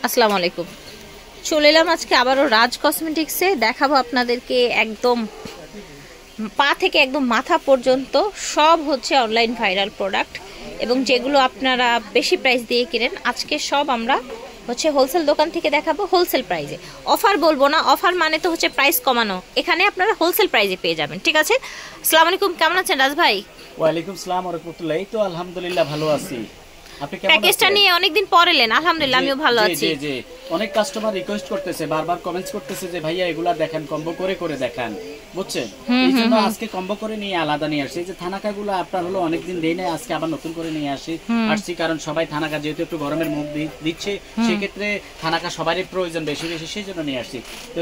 আসসালামু আলাইকুম। চলে এলাম আজকে আবারও রাজ কসমেটিক্সে। দেখাবো আপনাদেরকে একদম পা থেকে একদম মাথা পর্যন্ত সব হচ্ছে অনলাইন ভাইরাল প্রোডাক্ট, এবং যেগুলো আপনারা বেশি প্রাইস দিয়ে কিনেন আজকে সব আমরা হচ্ছে হোলসেল দোকান থেকে দেখাবো হোলসেল প্রাইসে। অফার বলবো না, অফার মানে তো হচ্ছে প্রাইস কমানো, এখানে আপনারা হোলসেল প্রাইসে পেয়ে যাবেন। ঠিক আছে, আসসালামু আলাইকুম, কেমন আছেন রাজ ভাই? ওয়ালাইকুম আসসালাম ওয়া রাহমাতুল্লাহ। এই তো আলহামদুলিল্লাহ ভালো আছি। আপনি কেমন আছেন? প্যাকেজটা নিয়ে অনেকদিন পরে এলেন, আলহামদুলিল্লাহ আমিও ভালো আছি। জি জি, অনেক কাস্টমার রিকোয়েস্ট করতেছে, বারবার কমেন্টস করতেছে যে ভাইয়া এগুলা দেখেন, কম্বো করে করে দেখান, বুঝছেন? এইজন্য আজকে কম্বো করে নিয়ে আলাদা নিয়ে আসি। এই যে থানাকাগুলো আপনার হলো অনেকদিন দেই না, আজকে আবার নতুন করে নিয়ে আসছি কারণ সবাই থানাকা যেহেতু একটু গরমের মুখ দিচ্ছে, সেই ক্ষেত্রে থানাকা সবারই প্রয়োজন বেশি বেশি, সেই জন্য নিয়ে আসছি। তো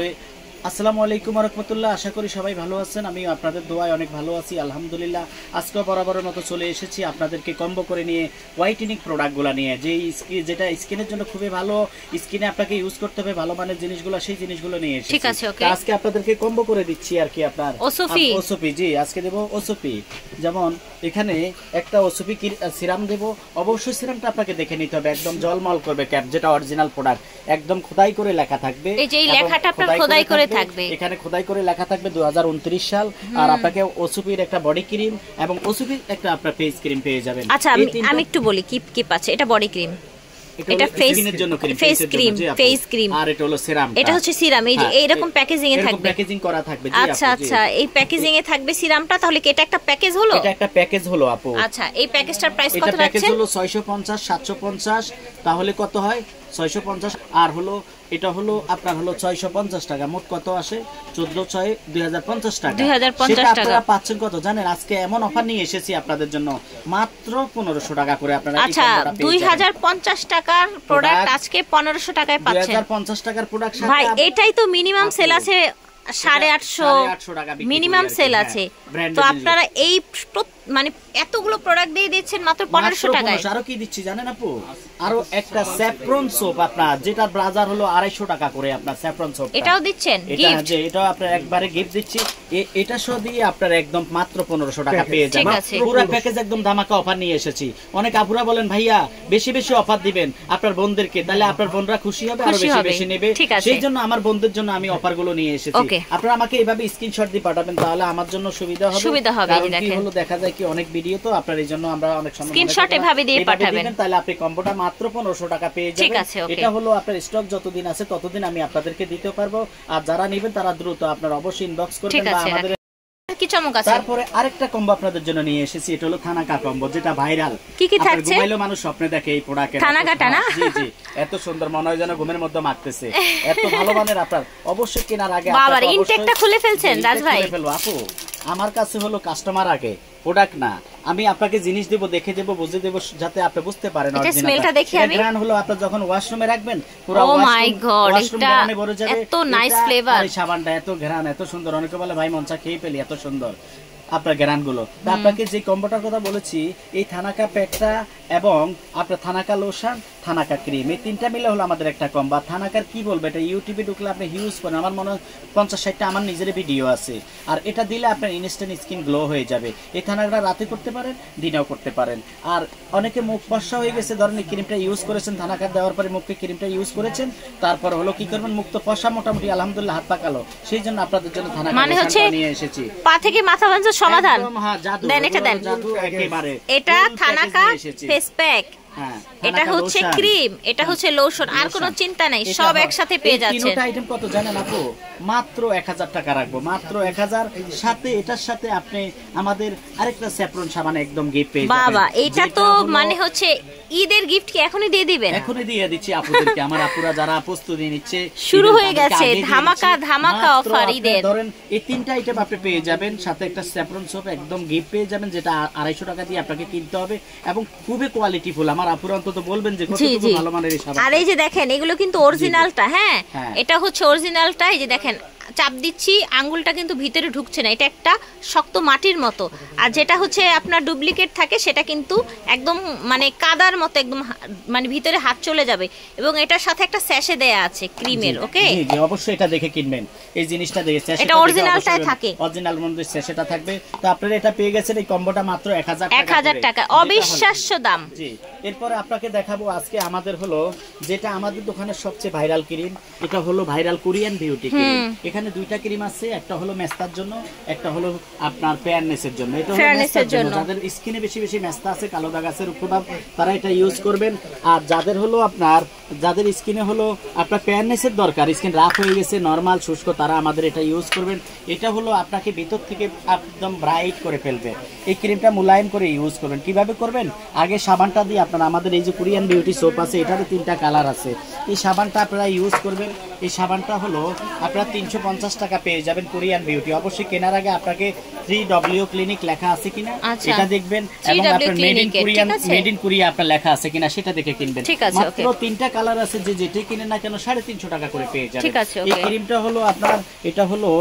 আসসালামু আলাইকুম ওয়া রাহমাতুল্লাহ। আশা করি সবাই ভালো আছেন, আমি আপনাদের দোয়ায় অনেক ভালো আছি আলহামদুলিল্লাহ। আজকেও বরাবরের মতো চলে এসেছি আপনাদেরকে কম্বো করে নিয়ে হোয়াইটেনিং প্রোডাক্টগুলো নিয়ে, যেটা স্কিনের জন্য খুবই ভালো, স্কিনে আপনাকে ইউজ করতে হবে ভালো মানের জিনিসগুলো, সেই জিনিসগুলো নিয়ে এসেছি। ঠিক আছে, ওকে। আজকে আপনাদেরকে কম্বো করে দিচ্ছি আর কি। আপনার ওসোপি, জি আজকে দেব ওসোপি। যেমন এখানে একটা ওসোপি সিরাম দেব, অবশ্যই সিরামটা আপনাকে দেখে নিতে হবে, একদম জলমল করবে ক্যাপ, যেটা অরিজিনাল প্রোডাক্ট, একদম খোদাই করে লেখা থাকবে। এই যে লেখাটা আপনার খোদাই করে থাকবে, এখানে খোদাই করে লেখা থাকবে 2029 সাল। আর আপনাকে ওসুপির একটা বডি ক্রিম এবং ওসুপির একটা আপনার ফেস ক্রিম পেয়ে যাবেন। আচ্ছা আমি একটু বলি কি আছে। এটা বডি ক্রিম, এটা ফেসের জন্য ফেস ক্রিম, আর এটা হলো সিরাম, এটা হচ্ছে সিরাম। এই যে এইরকম প্যাকেজিং এ থাকবে, প্যাকেজিং করা থাকবে। জি আচ্ছা আচ্ছা, এই প্যাকেজিং এ থাকবে সিরামটা। তাহলে কি এটা একটা প্যাকেজ হলো? এটা একটা প্যাকেজ হলো আপু। আচ্ছা, এই প্যাকেজটার প্রাইস কত রাখছেন? এটা প্যাকেজ হলো 650 750, তাহলে কত হয় 650 আর হলো এটা হলো আপনার হলো 650 টাকা, মোট কত আসে 14/6 2050 টাকা। 2050 টাকা আপনারা পাচ্ছেন কত জানেন? আজকে এমন অফার নিয়ে এসেছি আপনাদের জন্য, মাত্র 1500 টাকা করে আপনারা। আচ্ছা, 2050 টাকার প্রোডাক্ট আজকে 1500 টাকায় পাচ্ছেন। 2050 টাকার প্রোডাক্ট ভাই এটাই তো মিনিমাম সেল আছে, 850 টাকা মিনিমাম সেল আছে। তো আপনারা এই মানে এতগুলো প্রোডাক্ট দিয়ে দিচ্ছেন মাত্র 1500 টাকায়। আরো কি দিচ্ছি জানেন আপু? আরো একটা স্যাফরন সোপ আপনার, যেটা বাজার হলো 250 টাকা করে, আপনার স্যাফরন সোপ এটাও দিচ্ছেন গিফট। এটাও আপনার একবারে গিফট দিচ্ছি। এটা সহ দিয়ে আপনার একদম মাত্র 1500 টাকা পেয়ে যাবেন। পুরো প্যাকেজ একদম ধামাকা অফার নিয়ে এসেছি। অনেক আপুরা বলেন ভাইয়া বেশি বেশি অফার দিবেন আপনার বোনদেরকে, তাহলে আপনার বোনরা খুশি হবে, আরো বেশি বেশি নেবে। সেই জন্য আমার বোনদের জন্য আমি অফার গুলো নিয়ে এসেছি। আপনারা আমাকে এইভাবে স্ক্রিনশট দিয়ে পাঠাবেন, তাহলে আমার জন্য সুবিধা হবে। কারণ কি হলো, দেখা যায় কি অনেক ভিডিও তো আপনার, এই জন্য আমরা অনেক সময় স্ক্রিনশট এভাবে দিয়ে পাঠাবেন, তাহলে আপনি কম্বোটা মাত্র 1500 টাকা পেয়ে যাবেন। এটা হলো আপনার স্টক যতদিন আছে ততদিন আমি আপনাদেরকে দিতে পারবো। আর যারা নেবেন তারা দ্রুত আপনার অবশ্যই ইনবক্স করবেন বা আমাদের কি চমক আছে। তারপরে আরেকটা কম্বো আপনাদের জন্য নিয়ে এসেছি, এটা হলো থানাকা কম্বো, যেটা ভাইরাল। কি থাকছে? ঘুমাইলো মানুষ স্বপ্নে দেখে এই প্রোডাক্ট, থানাকাটা না? জি জি, এত সুন্দর মনে হয় যেন ঘুমের মধ্যে মাখতেছে, এত ভালো মানের। আপনার অবশ্যই কেনার আগে বাবার ইনটেকটা খুলে ফেলছেন রাজ ভাই? খুলে ফেলবো আপু, আমার কাছে হলো কাস্টমার আগে, প্রোডাক্ট না। আমি আপনাকে জিনিস দেব, দেখে দেব, বুঝে দেব, যাতে আপনি বুঝতে পারেন। এটা স্মেলটা দেখি আমি। গ্রান হলো আপনার যখন ওয়াশরুমে রাখবেন, পুরো ও মাই গড, এটা ভরে যাবে। এত নাইস ফ্লেভার, এই সাবানটা এত গ্রান, এত সুন্দর। অনেকে বলে ভাই মনচা খেয়ে ফেলি, এত সুন্দর আপনার গ্রান গুলো। আপনাকে যে কম্বোটার কথা বলেছি, এই থানাকা প্যাকটা এবং আপনার থানাকা লোশন, থানাকা ক্রিম, এই তিনটা মিলে হলো আমাদের একটা কম্বো। থানাকার কি বলবো, এটা ইউটিউবে ঢুকলে আপনি হিউজ করেন, আমার মনে হয় 50-60টা আমার নিজের ভিডিও আছে। আর এটা দিলে আপনার ইনস্ট্যান্ট স্কিন গ্লো হয়ে যাবে। এই থানাকাটা রাতে করতে পারেন, দিনেও করতে পারেন। আর অনেকে মুখ ফর্সা হয়ে গেছে, ধরেন এই ক্রিমটা ইউজ করেছেন, থানাকার দেওয়ার পরে মুখে ক্রিমটা ইউজ করেছেন, তারপর হলো কি করবেন, মুখ তো ফর্সা মোটামুটি আলহামদুলিল্লাহ, হাত পা কালো, সেই জন্য আপনাদের জন্য থানাকা মানে হচ্ছে নিয়ে এসেছি। পা থেকে মাথা পর্যন্ত সমাধান। দেন এটা দেন, একেবারে এটা থানাকা ফেস প্যাক, এটা হচ্ছে ক্রিম, এটা হচ্ছে লোশন, আর কোনো চিন্তা নাই, সব একসাথে পেয়ে যাচ্ছে। তিনটা আইটেম কত জানেন আপু? মাত্র 1000 টাকা রাখবো, মাত্র 1000। সাথে এটার সাথে আপনি আমাদের আরেকটা স্যাফরন সাবান একদম গিফট পেয়ে যাবেন। বাবা, এটা তো মানে হচ্ছে ঈদের গিফট কি এখনই দিয়ে দিবেন? এখনই দিয়ে দিচ্ছি আপুদেরকে। আমার আপুরা যারা প্রস্তুতি নিচ্ছে, শুরু হয়ে গেছে ধামাকা অফার ঈদের। ধরেন এই তিনটা আইটেম আপনি পেয়ে যাবেন, সাথে একটা স্যাফরন সোপ একদম গিফট পেয়ে যাবেন, যেটা 250 টাকা দিয়ে আপনাকে কিনতে হবে, এবং খুবই কোয়ালিটিফুল। আমার আপুরা অন্তত বলবেন যে কতটুকু ভালো মানের এই সাবান। আর এই যে দেখেন, এগুলো কিন্তু অরিজিনালটা, হ্যাঁ এটা হচ্ছে অরিজিনালটা। এই যে দেখেন চাপ দিচ্ছি আঙ্গুলটা কিন্তু ভিতরে ঢুকছে না, এটা একটা শক্ত মাটির মতো। আর যেটা হচ্ছে আপনার ডুপ্লিকেট থাকে সেটা কিন্তু একদম মানে কাদার মতো, একদম মানে ভিতরে হাত চলে যাবে। এবং এটার সাথে একটা স্যাশে দেয়া আছে ক্রিমের। ওকে, জি জি, অবশ্যই এটা দেখে কিনবেন, এই জিনিসটা দেখে স্যাশে, এটা অরিজিনালটাই থাকে, অরিজিনাল মধ্যে স্যাশেটা থাকবে। তো আপনারা এটা পেয়ে গেছেন এই কম্বোটা মাত্র 1000 টাকা, অবিশ্বাস্য দাম। জি, এরপরে আপনাকে দেখাবো আজকে আমাদের হলো যেটা আমাদের দোকানের সবচেয়ে ভাইরাল ক্রিম, এটা হলো ভাইরাল কোরিয়ান বিউটি ক্রিম। এখানে দুইটা ক্রিম আছে, একটা হলো মেস্তার জন্য, একটা হলো আপনার ফেয়ারনেসের জন্য। এটা হলো মেস্তার জন্য, যাদের স্কিনে বেশি বেশি মেস্তা আছে, কালো দাগ আছে, রূপদাগ, তারা এটা ইউজ করবেন। আর যাদের হলো আপনার যাদের স্কিনে হলো আপনার ফেয়ারনেসের দরকার, স্কিন রাফ হয়ে গেছে, নরমাল শুষ্ক, তারা আমাদের এটা ইউজ করবেন। এটা হলো আপনাকে ভিতর থেকে একদম ব্রাইট করে ফেলবে। এই ক্রিমটা মোলায়েম করে ইউজ করবেন। কিভাবে করবেন? আগে সাবানটা দিয়ে আপনারা আমাদের এই যে কোরিয়ান বিউটি সোপ আছে, এটাতে 3টা কালার আছে। এই সাবানটা আপনারা ইউজ করবেন। এই সাবানটা হলো আপনারা 350 টাকা পেয়ে যাবেন কোরিয়ান বিউটি। অবশ্যই কেনার আগে আপনাকে 3W ক্লিনিক লেখা আছে কিনা এটা দেখবেন, এবং আপনার মেড ইন কোরিয়া আপনার লেখা আছে কিনা সেটা দেখে কিনবেন। মাত্র 3টা কালার আছে, যে যেটাই কিনেন না কেন 350 টাকা করে পেয়ে যাবেন। এই ক্রিমটা হলো আপনার এটা হলো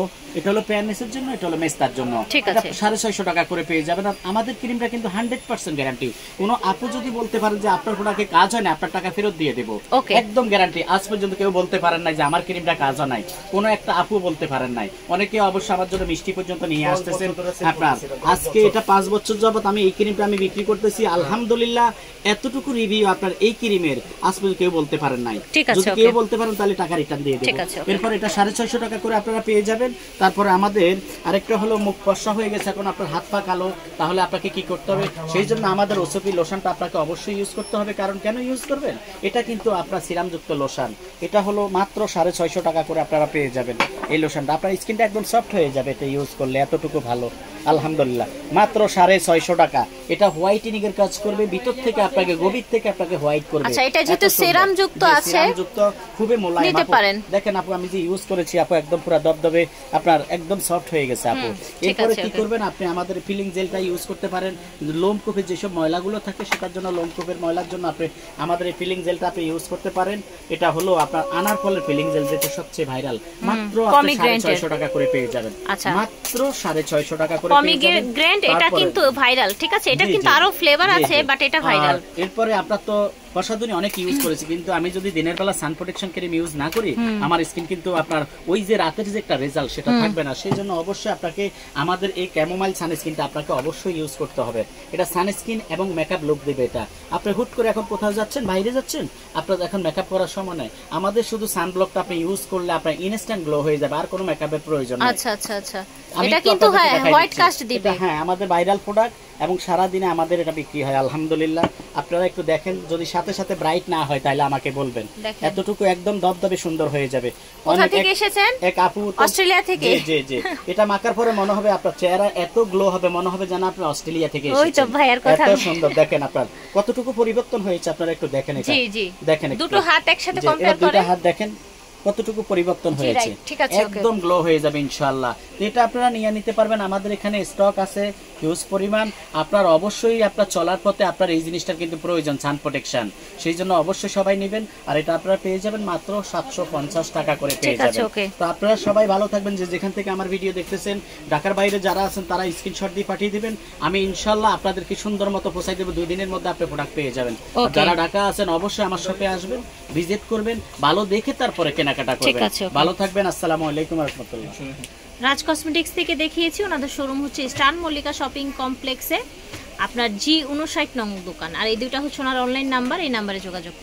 ফেয়ারনেসের জন্য, এটা হলো মেস্তার জন্য, এটা 650 টাকা করে পেয়ে যাবেন। আর আমাদের ক্রিমটা কিন্তু 100% গ্যারান্টি। কোনো আপু যদি বলতে পারেন যে আপনার প্রোডাক্টে কাজ হয় না, আপনার টাকা ফেরত দিয়ে দেব, একদম গ্যারান্টি। আজ পর্যন্ত কেউ বলতে পারেন নাই যে আমার ক্রিমটা কাজ হয় নাই, কোনো একটা আপু বলতে পারেন নাই। অনেকে অবশ্যই আমার জন্য মিষ্টি পর্যন্ত নিয়ে আসতেছেন। আপনার আজকে এটা 5 বছর যাবত আমি এই ক্রিমটা আমি বিক্রি করতেছি, আলহামদুলিল্লাহ। এতটুকু রিভিউ আপনার এই ক্রিমের আজ পর্যন্ত কেউ বলতে পারেন নাই। যদি কেউ বলতে পারেন তাহলে টাকা রিটার্ন দিয়ে দেব। এরপর এটা 650 টাকা করে আপনারা পেয়ে যাবেন। তারপরে আমাদের আরেকটা হলো মুখ ফর্সা হয়ে গেছে, এখন আপনার হাত পা কালো, তাহলে আপনাকে কি করতে হবে? সেই জন্য আমাদের ওসপি লোশনটা আপনাকে অবশ্যই ইউজ করতে হবে। কারণ কেন ইউজ করবেন? এটা কিন্তু আপনার সিরামযুক্ত লোশন। এটা হলো মাত্র 650 টাকা করে আপনারা পেয়ে যাবেন এই লোশনটা। আপনার স্কিনটা একদম সফট হয়ে যাবে এটা ইউজ করলে, এতটুকু ভালো, আলহামদুলিল্লাহ। মাত্র 650 টাকা। এটা হোয়াইটেনিং এর কাজ করবে, ভিতর থেকে আপনাকে গভীর থেকে আপনাকে হোয়াইট করবে। আচ্ছা, এটা যেহেতু সিরাম যুক্ত আছে, সিরাম যুক্ত, খুবই মোলায়েম। দেখেন আপু, আমি যে ইউজ করেছি আপু, একদম পুরো দবদবে, আপনার একদম সফট হয়ে গেছে আপু। এরপরে কি করবেন? আপনি আমাদের ফিলিং জেলটা ইউজ করতে পারেন। লোমকূপের যেসব ময়লাগুলো থাকে সেটার জন্য, লোমকূপের ময়লার জন্য আপনি আমাদের এই ফিলিং জেলটা আপনি ইউজ করতে পারেন। এটা হলো আপনার আনার ফলের ফিলিং জেল, যেটা সবচেয়ে ভাইরাল। মাত্র আপনি 650 টাকা করে পেয়ে যাবেন। মাত্র 650 টাকা করে পেয়ে যাবেন। এটা কিন্তু ভাইরাল, ঠিক আছে? এটা কিন্তু আরো ফ্লেভার আছে, বাট এটা ভাইরাল। এরপরে আপনার তো প্রসাধনী অনেক ইউজ করেছি, কিন্তু আমি যদি দিনের বেলা সান প্রোটেকশন ক্রিম ইউজ না করি, আমার স্কিন কিন্তু আপনার ওই যে রাতের যে একটা রেজাল্ট সেটা থাকবে না। সেই জন্য অবশ্যই আপনাকে আমাদের এই ক্যামোমাইল সানস্ক্রিনটা আপনাকে অবশ্যই ইউজ করতে হবে। এটা সানস্ক্রিন এবং মেকআপ লুক দেবে। এটা আপনি হুট করে এখন কোথাও যাচ্ছেন, বাইরে যাচ্ছেন, আপনার এখন মেকআপ করার সময় নেই, আমাদের শুধু সানব্লকটা আপনি ইউজ করলে আপনার ইনস্ট্যান্ট গ্লো হয়ে যাবে, আর কোনো মেকআপের প্রয়োজন নেই। আচ্ছা আচ্ছা আচ্ছা, এটা কিন্তু হোয়াইট কাস্ট দিবে। হ্যাঁ, আমাদের ভাইরাল প্রোডাক্ট এবং সারা দিনে আমাদের এটা বিক্রি হয়, আলহামদুলিল্লাহ। আপনারা একটু দেখেন, যদি সাথে সাথে ব্রাইট না হয় তাহলে আমাকে বলবেন। এতটুকু একদম দবদবে সুন্দর হয়ে যাবে। কোথা থেকে এসেছেন? এক আপু অস্ট্রেলিয়া থেকে। জি জি, এটা মাখার পরে মনে হবে আপনার চেহারা এত গ্লো হবে, মনে হবে যেন আপনি অস্ট্রেলিয়া থেকে এসেছেন। ওই তো ভাইয়ার কথা, এত সুন্দর। দেখেন আপনার কতটুকু পরিবর্তন হয়েছে, আপনারা একটু দেখেন এটা। জি জি, দেখেন দুটো হাত একসাথে কম্পেয়ার করেন, দুটো হাত দেখেন কতটুকু পরিবর্তন হয়েছে, একদম গ্লো হয়ে যাবে ইনশাআল্লাহ। এটা আপনারা নিয়ে নিতে পারবেন, আমাদের এখানে স্টক আছে হিউজ পরিমাণ। আপনার অবশ্যই আপনার চলার পথে আপনার এই জিনিসটার কিন্তু প্রয়োজন, সান প্রোটেকশন, সেই জন্য অবশ্যই সবাই নেবেন। আর এটা আপনারা পেয়ে যাবেন মাত্র 750 টাকা করে পেয়ে যাবেন। তো আপনারা সবাই ভালো থাকবেন। যে যেখান থেকে আমার ভিডিও দেখতেছেন, ঢাকার বাইরে যারা আছেন তারা স্ক্রিনশট দিয়ে পাঠিয়ে দিবেন, আমি ইনশাআল্লাহ আপনাদেরকে সুন্দর মতো পৌঁছাই দেব। 2 দিনের মধ্যে আপনি প্রোডাক্ট পেয়ে যাবেন। যারা ঢাকা আছেন অবশ্যই আমার শপে আসবেন, ভিজিট করবেন, ভালো দেখে তারপরে কেনাকাটা করবেন। ভালো থাকবেন। আসসালামু আলাইকুম ওয়া রাহমাতুল্লাহ। রাজ কসমেটিক্স থেকে দেখিয়েছি, ওনাদের শোরুম হচ্ছে স্টান মল্লিকা শপিং কমপ্লেক্সে, আপনার G59 নং দোকান। আর এই দুইটা হচ্ছে ওনার অনলাইন নাম্বার, এই নাম্বারে যোগাযোগ।